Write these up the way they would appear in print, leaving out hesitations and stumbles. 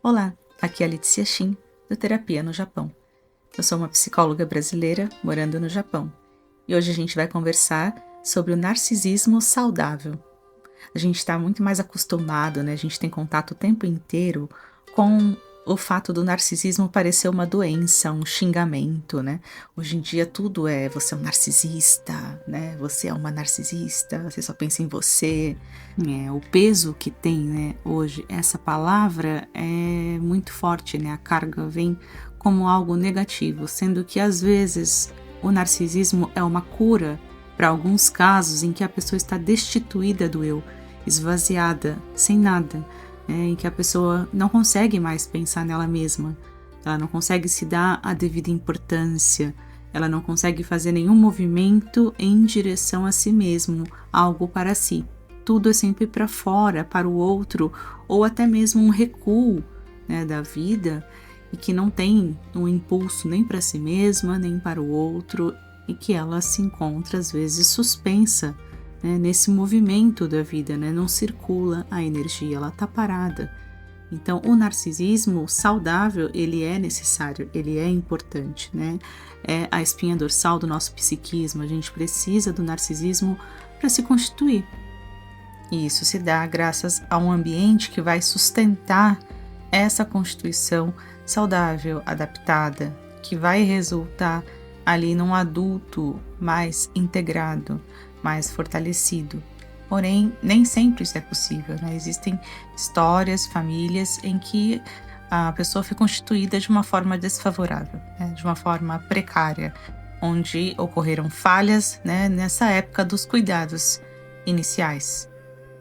Olá, aqui é a Letícia Shin, do Terapia no Japão. Eu sou uma psicóloga brasileira morando no Japão e hoje a gente vai conversar sobre o narcisismo saudável. A gente está muito mais acostumado, né? A gente tem contato o tempo inteiro com o fato do narcisismo parecer uma doença, um xingamento, né? Hoje em dia tudo é você é um narcisista, né? Você é uma narcisista, você só pensa em você. O peso que tem, né, hoje, essa palavra é muito forte, né? A carga vem como algo negativo, sendo que às vezes o narcisismo é uma cura para alguns casos em que a pessoa está destituída do eu, esvaziada, sem nada, em que a pessoa não consegue mais pensar nela mesma, ela não consegue se dar a devida importância, ela não consegue fazer nenhum movimento em direção a si mesmo, algo para si. Tudo é sempre para fora, para o outro, ou até mesmo um recuo, né, da vida, e que não tem um impulso nem para si mesma, nem para o outro, e que ela se encontra às vezes suspensa, né, nesse movimento da vida, né, não circula a energia, ela está parada. Então o narcisismo saudável, ele é necessário, ele é importante, né? É a espinha dorsal do nosso psiquismo, a gente precisa do narcisismo para se constituir. E isso se dá graças a um ambiente que vai sustentar essa constituição saudável, adaptada, que vai resultar ali num adulto mais integrado, mais fortalecido. Porém, nem sempre isso é possível, né? Existem histórias, famílias em que a pessoa foi constituída de uma forma desfavorável, né? De uma forma precária, onde ocorreram falhas, né, nessa época dos cuidados iniciais.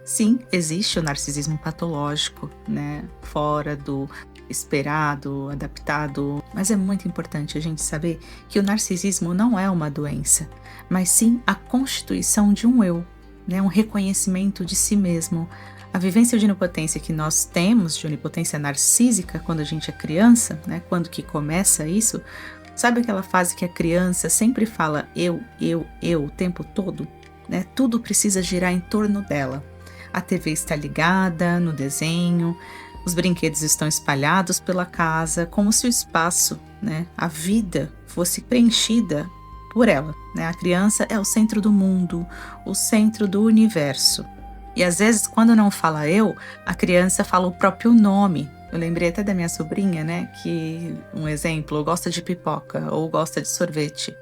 Sim, existe o narcisismo patológico, né, fora do esperado, adaptado, mas é muito importante a gente saber que o narcisismo não é uma doença, mas sim a constituição de um eu, né, um reconhecimento de si mesmo. A vivência de onipotência que nós temos, de onipotência narcísica, quando a gente é criança, né, quando que começa isso, sabe aquela fase que a criança sempre fala eu o tempo todo? Né? Tudo precisa girar em torno dela. A TV está ligada no desenho, os brinquedos estão espalhados pela casa, como se o espaço, né, a vida, fosse preenchida por ela. Né? A criança é o centro do mundo, o centro do universo. E às vezes, quando não fala eu, a criança fala o próprio nome. Eu lembrei até da minha sobrinha, né, que, um exemplo, gosta de pipoca ou gosta de sorvete.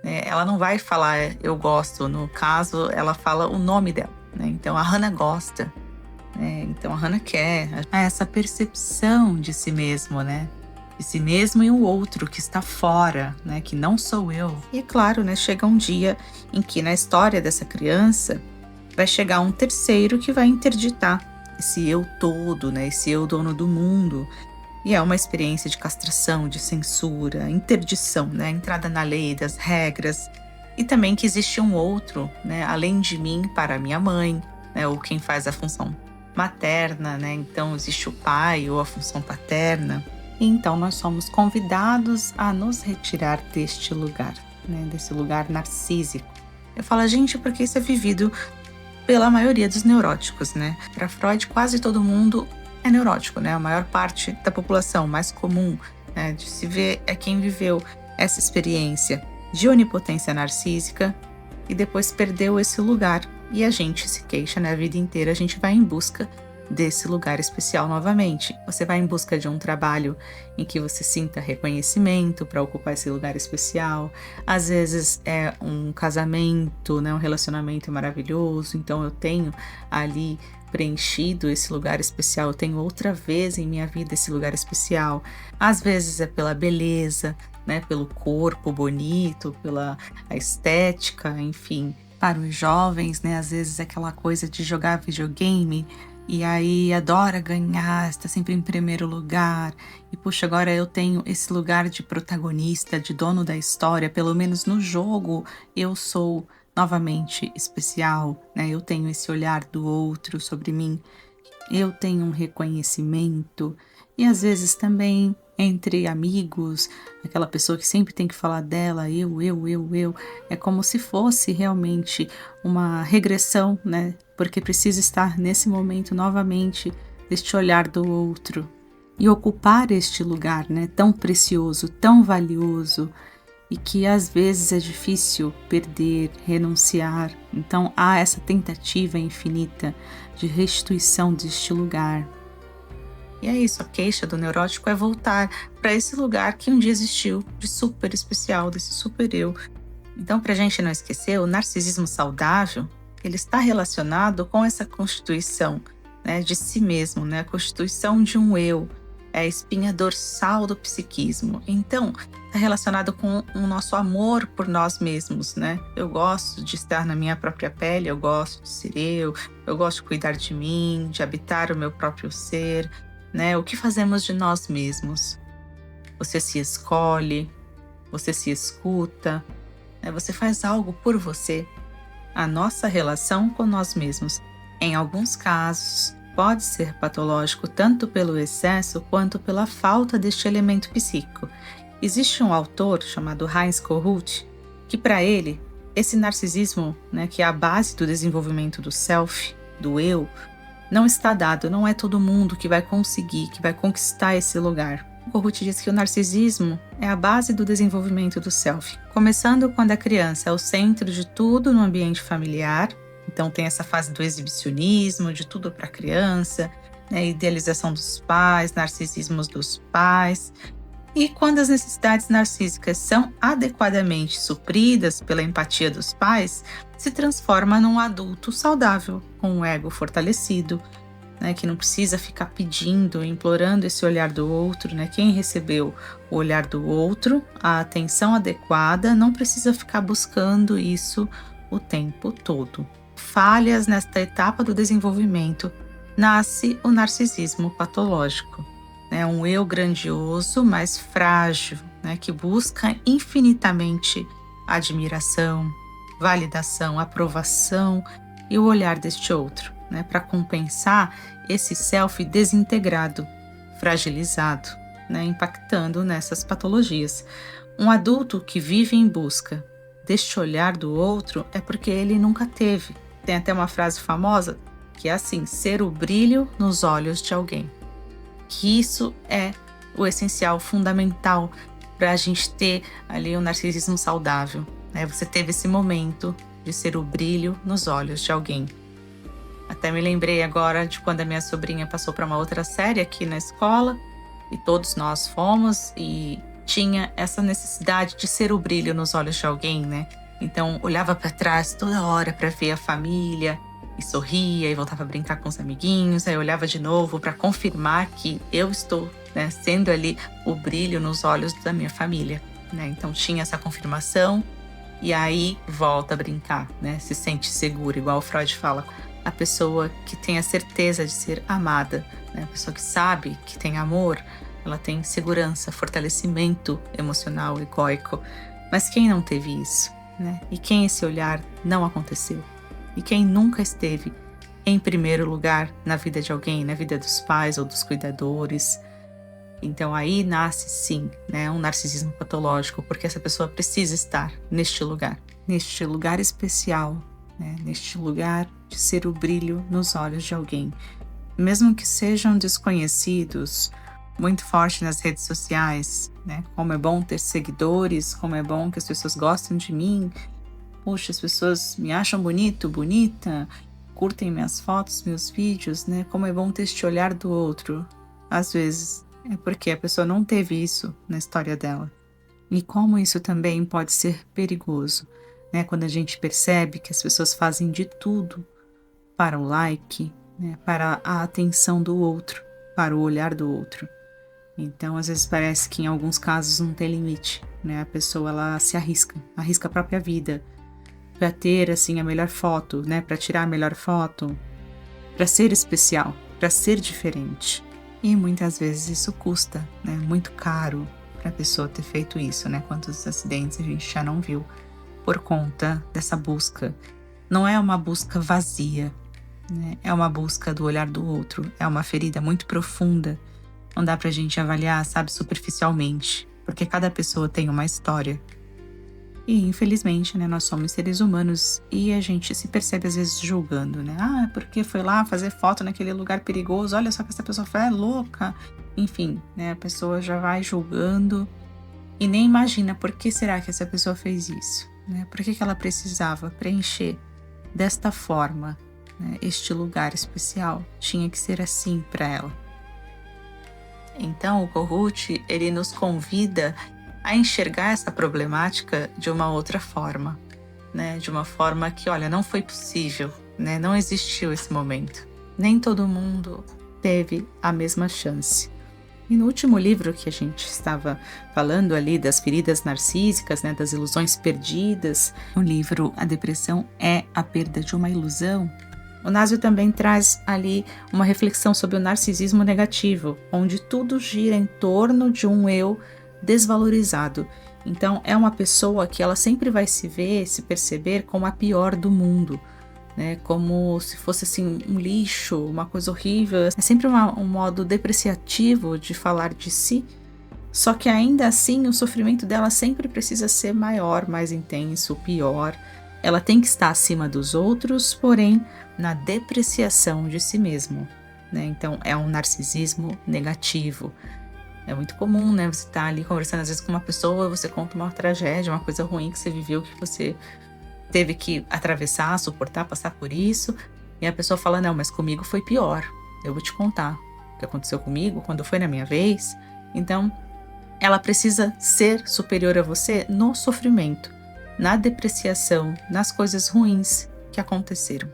Ela não vai falar eu gosto, no caso, ela fala o nome dela. Né? Então a Hannah gosta, né? Então a Hannah quer. Essa percepção de si mesmo, né? De si mesmo e o outro que está fora, né? Que não sou eu. E é claro, né? Chega um dia em que na história dessa criança vai chegar um terceiro que vai interditar esse eu todo, né? Esse eu dono do mundo. E é uma experiência de castração, de censura, interdição, né? Entrada na lei, das regras. E também que existe um outro, né, além de mim, para a minha mãe, né, ou quem faz a função materna, né? Então existe o pai ou a função paterna. E então nós somos convidados a nos retirar deste lugar, né, desse lugar narcísico. Eu falo, gente, porque isso é vivido pela maioria dos neuróticos, né? Para Freud, quase todo mundo é neurótico, né? A maior parte da população, mais comum, né, de se ver é quem viveu essa experiência de onipotência narcísica e depois perdeu esse lugar. E a gente se queixa, né? A vida inteira a gente vai em busca desse lugar especial novamente. Você vai em busca de um trabalho em que você sinta reconhecimento para ocupar esse lugar especial. Às vezes é um casamento, né? Um relacionamento maravilhoso. Então eu tenho ali preenchido esse lugar especial, eu tenho outra vez em minha vida esse lugar especial. Às vezes é pela beleza, né, pelo corpo bonito, pela estética, enfim. Para os jovens, né, às vezes é aquela coisa de jogar videogame e aí adora ganhar, está sempre em primeiro lugar. E puxa, agora eu tenho esse lugar de protagonista, de dono da história, pelo menos no jogo eu sou novamente especial, né? Eu tenho esse olhar do outro sobre mim, eu tenho um reconhecimento. E às vezes também entre amigos, aquela pessoa que sempre tem que falar dela, eu, é como se fosse realmente uma regressão, né? Porque precisa estar nesse momento novamente deste olhar do outro. e ocupar este lugar, né, tão precioso, tão valioso, e que às vezes é difícil perder, renunciar. Então há essa tentativa infinita de restituição deste lugar. E é isso, a queixa do neurótico é voltar para esse lugar que um dia existiu, de super especial, desse super eu. Então, para a gente não esquecer, o narcisismo saudável, ele está relacionado com essa constituição, né, de si mesmo, né, a constituição de um eu, é a espinha dorsal do psiquismo. Então, está relacionado com o nosso amor por nós mesmos, né? Eu gosto de estar na minha própria pele, eu gosto de ser eu gosto de cuidar de mim, de habitar o meu próprio ser, né? O que fazemos de nós mesmos? Você se escolhe, você se escuta, né? Você faz algo por você. A nossa relação com nós mesmos, em alguns casos, pode ser patológico tanto pelo excesso quanto pela falta deste elemento psíquico. Existe um autor chamado Heinz Kohut que, para ele, esse narcisismo, né, que é a base do desenvolvimento do self, do eu, não está dado, não é todo mundo que vai conseguir, que vai conquistar esse lugar. Kohut diz que o narcisismo é a base do desenvolvimento do self, começando quando a criança é o centro de tudo no ambiente familiar. Então tem essa fase do exibicionismo, de tudo para a criança, né, idealização dos pais, narcisismos dos pais. E quando as necessidades narcísicas são adequadamente supridas pela empatia dos pais, se transforma num adulto saudável, com um ego fortalecido, né, que não precisa ficar pedindo, implorando esse olhar do outro, né? Quem recebeu o olhar do outro, a atenção adequada, não precisa ficar buscando isso o tempo todo. Falhas nesta etapa do desenvolvimento, nasce o narcisismo patológico, né? Um eu grandioso, mas frágil, né? Que busca infinitamente admiração, validação, aprovação e o olhar deste outro, né? Para compensar esse self desintegrado, fragilizado, né? Impactando nessas patologias. Um adulto que vive em busca deste olhar do outro é porque ele nunca teve. Tem até uma frase famosa que é assim: ser o brilho nos olhos de alguém. Que isso é o essencial, fundamental para a gente ter ali um narcisismo saudável, né? Você teve esse momento de ser o brilho nos olhos de alguém. Até me lembrei agora de quando a minha sobrinha passou para uma outra série aqui na escola e todos nós fomos e tinha essa necessidade de ser o brilho nos olhos de alguém, né? Então olhava para trás toda hora para ver a família e sorria e voltava a brincar com os amiguinhos, aí olhava de novo para confirmar que eu estou, né, sendo ali o brilho nos olhos da minha família, né? Então tinha essa confirmação e aí volta a brincar, né? Se sente segura, igual o Freud fala, a pessoa que tem a certeza de ser amada, né? A pessoa que sabe que tem amor, ela tem segurança, fortalecimento emocional, egóico. Mas quem não teve isso, né? E quem esse olhar não aconteceu? E quem nunca esteve em primeiro lugar na vida de alguém, na vida dos pais ou dos cuidadores? Então aí nasce sim, né, um narcisismo patológico, porque essa pessoa precisa estar neste lugar especial, né, neste lugar de ser o brilho nos olhos de alguém. Mesmo que sejam desconhecidos, muito forte nas redes sociais, né? Como é bom ter seguidores, como é bom que as pessoas gostem de mim. Puxa, as pessoas me acham bonito, bonita, curtem minhas fotos, meus vídeos, né? Como é bom ter este olhar do outro. Às vezes é porque a pessoa não teve isso na história dela. E como isso também pode ser perigoso, né? Quando a gente percebe que as pessoas fazem de tudo para o like, né? Para a atenção do outro, para o olhar do outro. Então, às vezes parece que em alguns casos não tem limite, né? A pessoa, ela se arrisca a própria vida para ter, assim, a melhor foto, né? Para tirar a melhor foto, para ser especial, para ser diferente. E muitas vezes isso custa, né? Muito caro para a pessoa ter feito isso, né? Quantos acidentes a gente já não viu por conta dessa busca. Não é uma busca vazia, né? É uma busca do olhar do outro, é uma ferida muito profunda. Não dá pra gente avaliar, sabe, superficialmente, porque cada pessoa tem uma história. E infelizmente, né, nós somos seres humanos e a gente se percebe às vezes julgando, né? Ah, porque foi lá fazer foto naquele lugar perigoso, olha só que essa pessoa foi louca. Enfim, né, a pessoa já vai julgando e nem imagina por que será que essa pessoa fez isso, né? Por que ela precisava preencher desta forma, né? Este lugar especial tinha que ser assim para ela. Então o Kohut, ele nos convida a enxergar essa problemática de uma outra forma, né? De uma forma que, olha, não foi possível, né? Não existiu esse momento. Nem todo mundo teve a mesma chance. E no último livro que a gente estava falando ali das feridas narcísicas, né, das ilusões perdidas, o livro A Depressão é a Perda de uma Ilusão, o Nasio também traz ali uma reflexão sobre o narcisismo negativo, onde tudo gira em torno de um eu desvalorizado. Então é uma pessoa que ela sempre vai se ver, se perceber como a pior do mundo, né? Como se fosse assim um lixo, uma coisa horrível. É sempre um modo depreciativo de falar de si, só que ainda assim o sofrimento dela sempre precisa ser maior, mais intenso, pior. Ela tem que estar acima dos outros, porém na depreciação de si mesmo, né? Então é um narcisismo negativo. É muito comum, né? Você tá ali conversando às vezes com uma pessoa, você conta uma tragédia, uma coisa ruim que você viveu, que você teve que atravessar, suportar, passar por isso, e a pessoa fala, não, mas comigo foi pior. Eu vou te contar o que aconteceu comigo, quando foi na minha vez. Então, ela precisa ser superior a você no sofrimento, na depreciação, nas coisas ruins que aconteceram.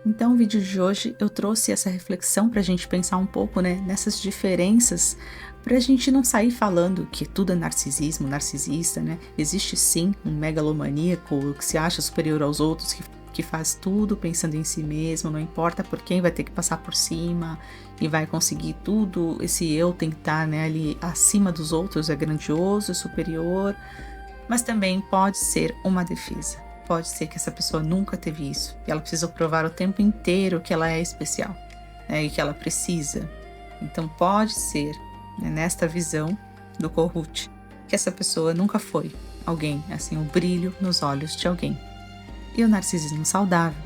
Então, o vídeo de hoje eu trouxe essa reflexão para a gente pensar um pouco, né, nessas diferenças, para a gente não sair falando que tudo é narcisismo, narcisista, né? Existe sim um megalomaníaco que se acha superior aos outros, que faz tudo pensando em si mesmo, não importa por quem vai ter que passar por cima e vai conseguir tudo. Esse eu tem que estar, né, ali acima dos outros, é grandioso, é superior, mas também pode ser uma defesa. Pode ser que essa pessoa nunca teve isso e ela precisa provar o tempo inteiro que ela é especial, né, e que ela precisa. Então pode ser, né, nesta visão do Kohut, que essa pessoa nunca foi alguém, assim, o brilho nos olhos de alguém. E o narcisismo saudável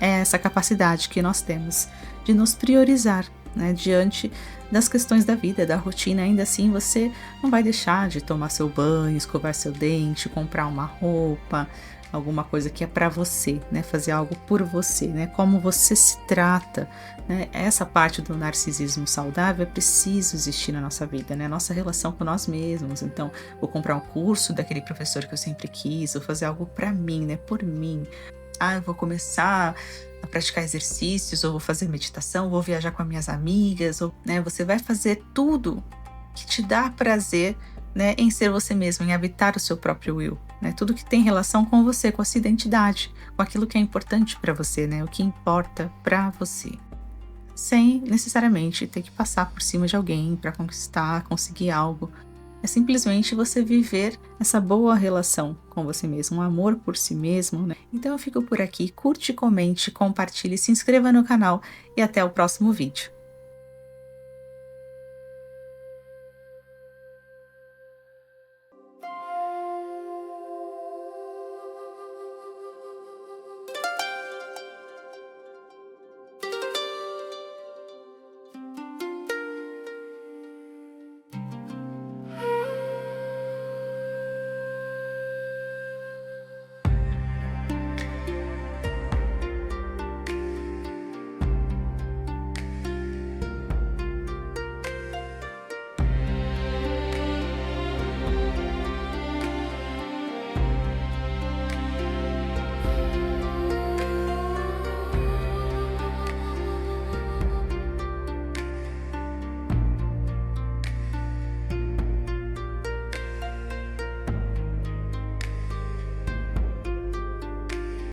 é essa capacidade que nós temos de nos priorizar, né, diante das questões da vida, da rotina. Ainda assim você não vai deixar de tomar seu banho, escovar seu dente, comprar uma roupa, alguma coisa que é para você, né, fazer algo por você, né, como você se trata, né, essa parte do narcisismo saudável é preciso existir na nossa vida, né, nossa relação com nós mesmos. Então, vou comprar um curso daquele professor que eu sempre quis, vou fazer algo para mim, né, por mim. Eu vou começar a praticar exercícios, ou vou fazer meditação, vou viajar com as minhas amigas, ou, né, você vai fazer tudo que te dá prazer, né, em ser você mesmo, em habitar o seu próprio eu, né, tudo que tem relação com você, com a sua identidade, com aquilo que é importante para você, né, o que importa para você, sem necessariamente ter que passar por cima de alguém para conquistar, conseguir algo. É simplesmente você viver essa boa relação com você mesmo, um amor por si mesmo, né? Então eu fico por aqui, curte, comente, compartilhe, se inscreva no canal e até o próximo vídeo.